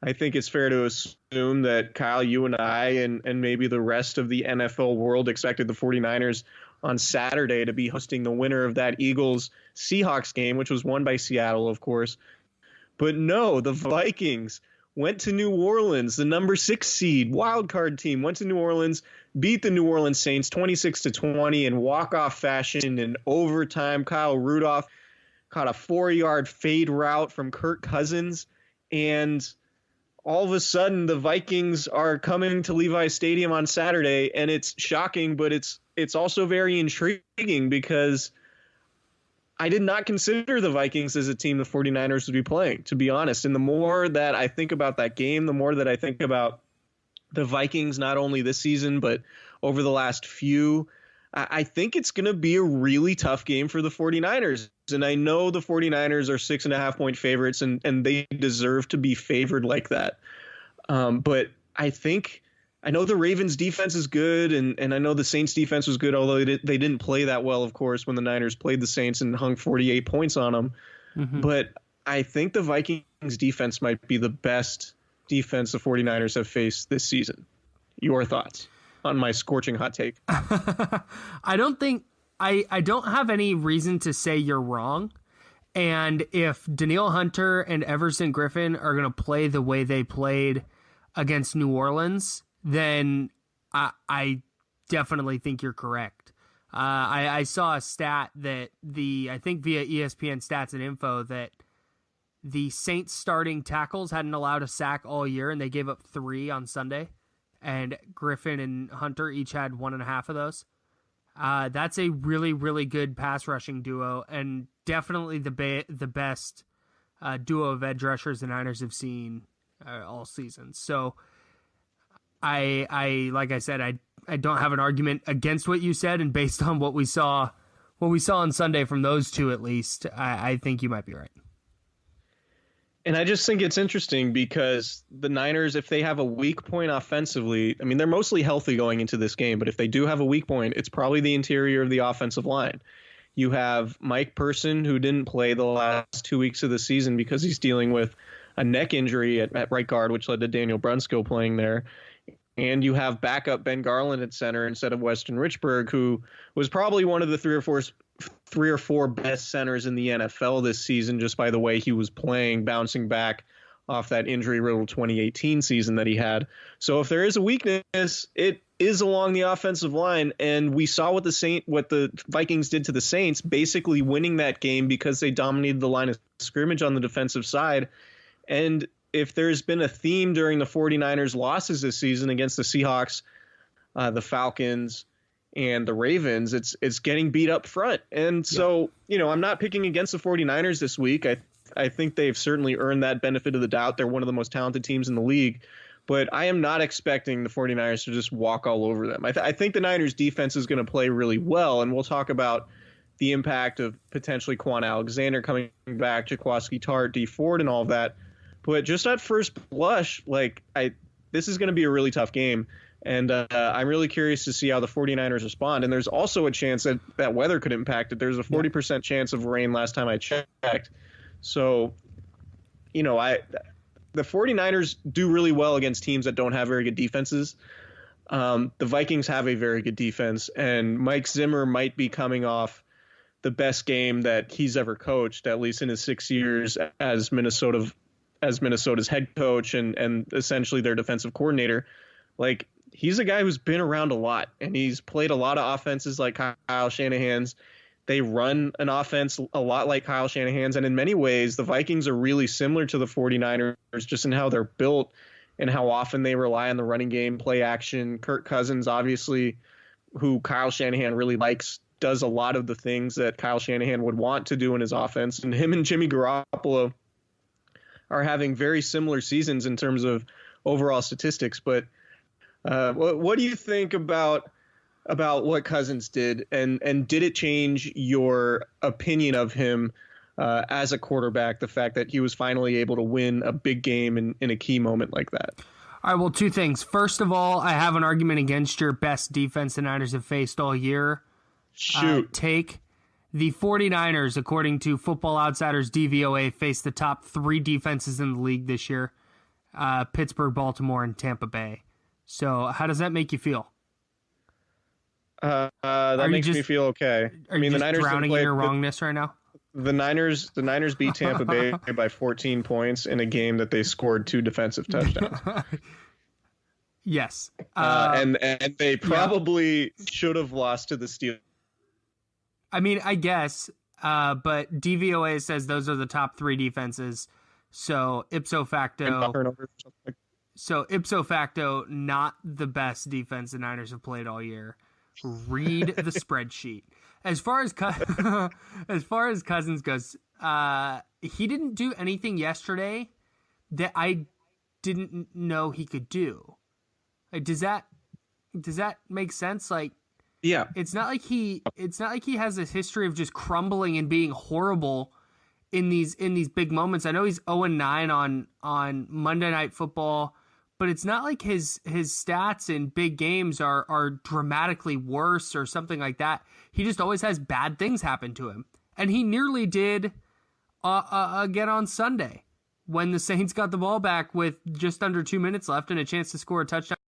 I think it's fair to assume that, Kyle, you and I and maybe the rest of the NFL world expected the 49ers on Saturday to be hosting the winner of that Eagles-Seahawks game, which was won by Seattle, of course. But no, the Vikings went to New Orleans, the number 6 seed wildcard team, went to New Orleans, beat the New Orleans Saints 26-20 in walk-off fashion in overtime. Kyle Rudolph caught a 4-yard fade route from Kirk Cousins, and all of a sudden the Vikings are coming to Levi's Stadium on Saturday, and it's shocking, but it's also very intriguing because I did not consider the Vikings as a team the 49ers would be playing, to be honest. And the more that I think about that game, the more that I think about the Vikings, not only this season, but over the last few, I think it's going to be a really tough game for the 49ers. And I know the 49ers are 6.5-point favorites, and they deserve to be favored like that. But I know the Ravens defense is good, and I know the Saints defense was good, although they didn't play that well, of course, when the Niners played the Saints and hung 48 points on them. Mm-hmm. But I think the Vikings defense might be the best defense the 49ers have faced this season. Your thoughts on my scorching hot take? I don't have any reason to say you're wrong. And if Danielle Hunter and Everson Griffin are going to play the way they played against New Orleans, then I definitely think you're correct. I saw a stat that I think via ESPN Stats and Info, that the Saints starting tackles hadn't allowed a sack all year, and they gave up 3 on Sunday. And Griffin and Hunter each had 1.5 of those. That's a really, really good pass rushing duo, and definitely the best duo of edge rushers the Niners have seen all season. So I like I said, I don't have an argument against what you said, and based on what we saw on Sunday from those two, at least, I think you might be right. And I just think it's interesting because the Niners, if they have a weak point offensively, I mean, they're mostly healthy going into this game, but if they do have a weak point, it's probably the interior of the offensive line. You have Mike Person, who didn't play the last 2 weeks of the season because he's dealing with a neck injury at right guard, which led to Daniel Brunskill playing there. And you have backup Ben Garland at center instead of Weston Richburg, who was probably one of the three or four best centers in the NFL this season, just by the way he was playing, bouncing back off that injury-riddled 2018 season that he had. So if there is a weakness, it is along the offensive line, and we saw what the Vikings did to the Saints, basically winning that game because they dominated the line of scrimmage on the defensive side. And if there's been a theme during the 49ers losses this season against the Seahawks, the Falcons, and the Ravens, it's getting beat up front. And so, I'm not picking against the 49ers this week. I think they've certainly earned that benefit of the doubt. They're one of the most talented teams in the league. But I am not expecting the 49ers to just walk all over them. I think the Niners defense is going to play really well, and we'll talk about the impact of potentially Quan Alexander coming back, Jaquiski Tartt, Dee Ford, and all of that. But just at first blush, this is going to be a really tough game. And I'm really curious to see how the 49ers respond. And there's also a chance that weather could impact it. There's a 40% chance of rain last time I checked. So, the 49ers do really well against teams that don't have very good defenses. The Vikings have a very good defense, and Mike Zimmer might be coming off the best game that he's ever coached, at least in his 6 years as Minnesota's head coach and essentially their defensive coordinator. He's a guy who's been around a lot, and he's played a lot of offenses like Kyle Shanahan's. They run an offense a lot like Kyle Shanahan's, and in many ways, the Vikings are really similar to the 49ers just in how they're built and how often they rely on the running game, play action. Kirk Cousins, obviously, who Kyle Shanahan really likes, does a lot of the things that Kyle Shanahan would want to do in his offense, and him and Jimmy Garoppolo are having very similar seasons in terms of overall statistics. But what do you think about what Cousins did, and did it change your opinion of him as a quarterback, the fact that he was finally able to win a big game in a key moment like that? All right, well, 2 things. First of all, I have an argument against your best defense the Niners have faced all year. Take. The 49ers, according to Football Outsiders DVOA, face the top 3 defenses in the league this year. Pittsburgh, Baltimore, and Tampa Bay. So how does that make you feel? That makes me feel okay. Are you just drowning in your wrongness right now? The Niners beat Tampa Bay by 14 points in a game that they scored 2 defensive touchdowns. Yes. And they probably should have lost to the Steelers. I mean, I guess, but DVOA says those are the top 3 defenses. So ipso facto, not the best defense the Niners have played all year. Read the spreadsheet. As far as Cousins goes, he didn't do anything yesterday that I didn't know he could do. Like, does that make sense? Like, yeah, it's not like he has this history of just crumbling and being horrible in these big moments. I know he's 0-9 on Monday Night Football, but it's not like his stats in big games are dramatically worse or something like that. He just always has bad things happen to him, and he nearly did again on Sunday when the Saints got the ball back with just under 2 minutes left and a chance to score a touchdown.